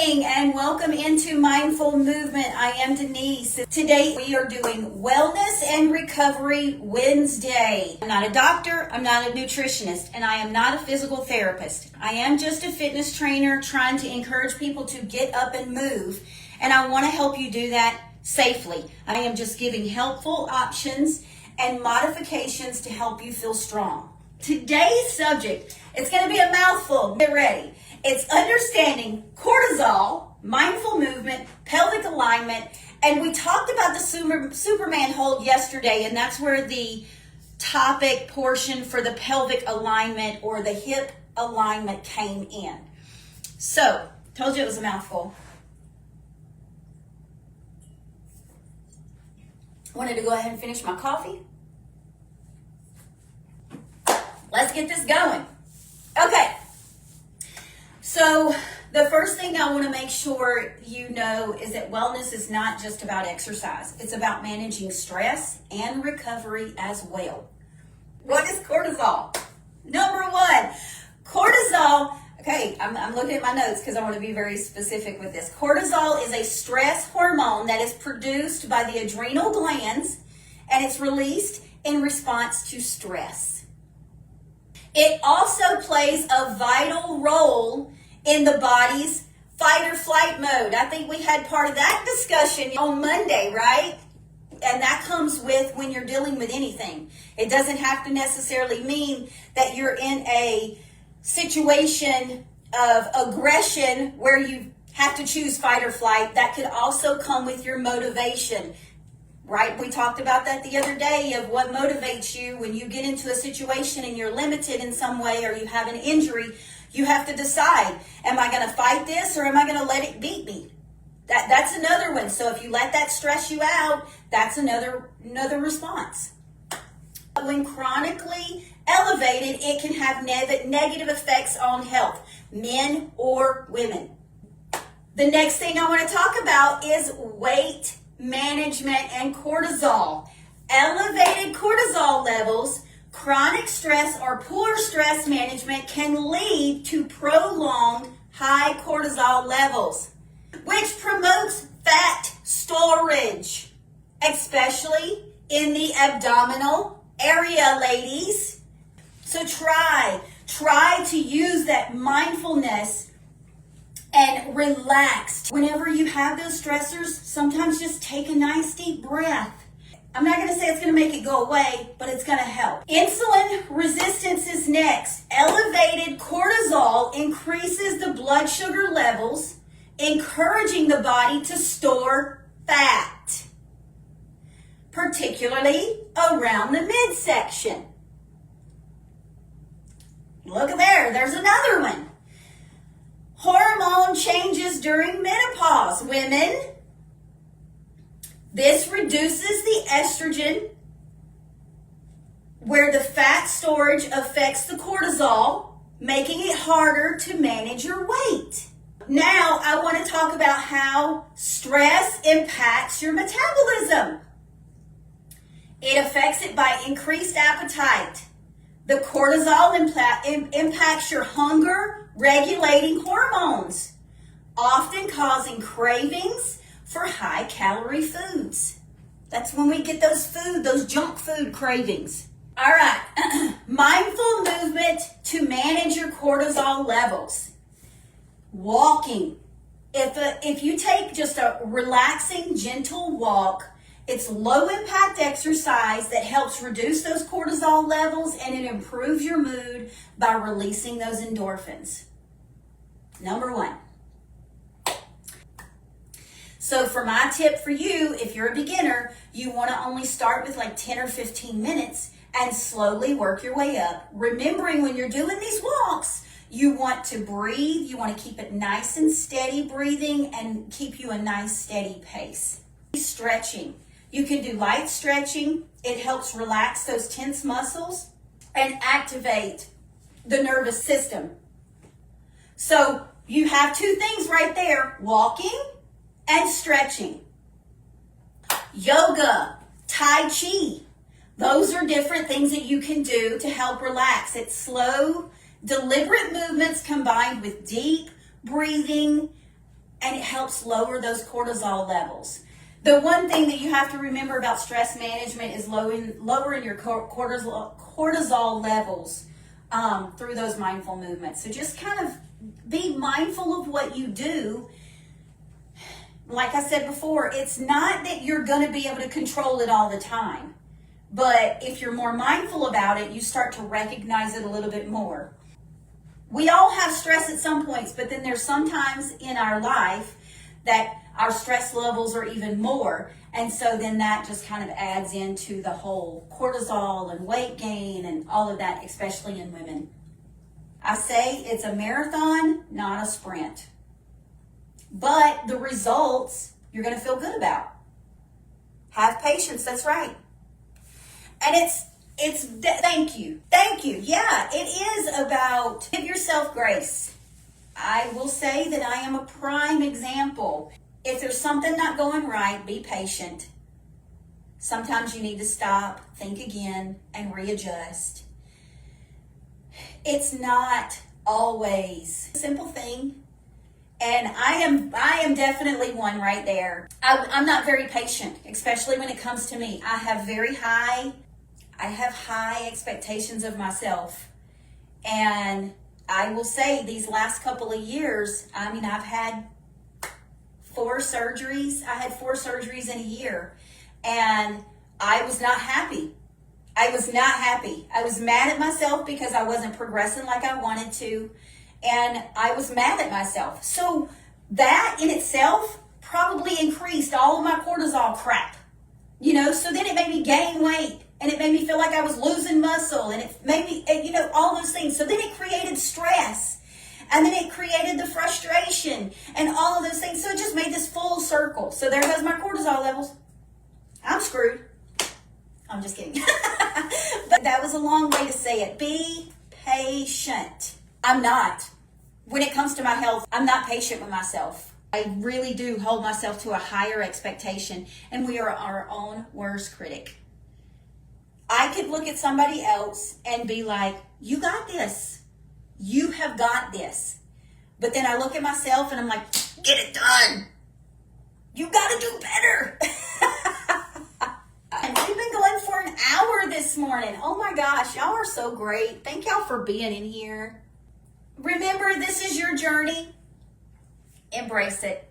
morning and welcome into Mindful Movement. I am Denise. Today we are doing Wellness and Recovery Wednesday. I'm not a doctor, I'm not a nutritionist, and I am not a physical therapist. I am just a fitness trainer trying to encourage people to get up and move, and I want to help you do that safely. I am just giving helpful options and modifications to help you feel strong. Today's subject, it's going to be a mouthful. Get ready. It's understanding cortisol, mindful movement, pelvic alignment, and we talked about the Superman hold yesterday, and that's where the topic portion for the pelvic alignment or the hip alignment came in. So, told you it was a mouthful. Wanted to go ahead and finish my coffee. Let's get this going. Okay. So the first thing I want to make sure you know is that wellness is not just about exercise. It's about managing stress and recovery as well. What is cortisol? Number one, cortisol. Okay, I'm looking at my notes because I want to be very specific with this. Cortisol is a stress hormone that is produced by the adrenal glands, and it's released in response to stress. It also plays a vital role in the body's fight or flight mode. I think we had part of that discussion on Monday, right? And that comes with when you're dealing with anything. It doesn't have to necessarily mean that you're in a situation of aggression where you have to choose fight or flight. That could also come with your motivation. Right? We talked about that the other day of what motivates you when you get into a situation and you're limited in some way or you have an injury. You have to decide, am I going to fight this or am I going to let it beat me? That's another one. So if you let that stress you out, that's another response. When chronically elevated, it can have negative effects on health, men or women. The next thing I want to talk about is weight management and cortisol. Elevated cortisol levels, chronic stress, or poor stress management can lead to prolonged high cortisol levels, which promotes fat storage, especially in the abdominal area, ladies. So try to use that mindfulness and relaxed. Whenever you have those stressors, sometimes just take a nice deep breath. I'm not going to say it's going to make it go away, but it's going to help. Insulin resistance is next. Elevated cortisol increases the blood sugar levels, encouraging the body to store fat, particularly around the midsection. Look at there, there's another one. Hormone changes during menopause. Women, this reduces the estrogen, where the fat storage affects the cortisol, making it harder to manage your weight. Now, I want to talk about how stress impacts your metabolism. It affects it by increased appetite. The cortisol impacts your hunger regulating hormones, often causing cravings for high-calorie foods. That's when we get those junk food cravings. All right, mindful movement to manage your cortisol levels. Walking. If you take just a relaxing, gentle walk, it's low-impact exercise that helps reduce those cortisol levels, and it improves your mood by releasing those endorphins. Number one. So for my tip for you, if you're a beginner, you want to only start with like 10 or 15 minutes and slowly work your way up. Remembering when you're doing these walks, you want to breathe. You want to keep it nice and steady breathing and keep you a nice steady pace. Stretching. You can do light stretching. It helps relax those tense muscles and activate the nervous system. So you have two things right there, walking and stretching. Yoga, Tai Chi, those are different things that you can do to help relax. It's slow, deliberate movements combined with deep breathing and it helps lower those cortisol levels. The one thing that you have to remember about stress management is lowering your cortisol levels through those mindful movements. So just kind of be mindful of what you do. Like I said before, it's not that you're going to be able to control it all the time. But if you're more mindful about it, you start to recognize it a little bit more. We all have stress at some points, but then there's sometimes in our life that our stress levels are even more. And so then that just kind of adds into the whole cortisol and weight gain and all of that, especially in women. I say it's a marathon, not a sprint. But the results you're going to feel good about. Have patience, that's right. And thank you. Yeah, it is about give yourself grace. I will say that I am a prime example. If there's something not going right, be patient. Sometimes you need to stop, think again, and readjust. It's not always a simple thing. And I am definitely one right there. I'm not very patient, especially when it comes to me. I have high expectations of myself. And I will say these last couple of years, I've had 4 surgeries. I had 4 surgeries in a year. And I was not happy. I was mad at myself because I wasn't progressing like I wanted to. And I was mad at myself. So that in itself probably increased all of my cortisol crap. So then it made me gain weight. And it made me feel like I was losing muscle. And it made me, all those things. So then it created stress. And then it created the frustration. And all of those things. So it just made this full circle. So there goes my cortisol levels. I'm screwed. I'm just kidding. But that was a long way to say it. Be patient. I'm not. When it comes to my health, I'm not patient with myself. I really do hold myself to a higher expectation. And we are our own worst critic. I could look at somebody else and be like, you got this. You have got this. But then I look at myself and I'm like, get it done. You got to do better. And we've been going for an hour this morning. Oh my gosh, y'all are so great. Thank y'all for being in here. Remember, this is your journey. Embrace it.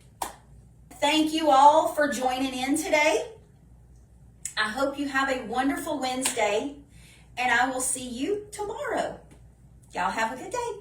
Thank you all for joining in today. I hope you have a wonderful Wednesday, and I will see you tomorrow. Y'all have a good day.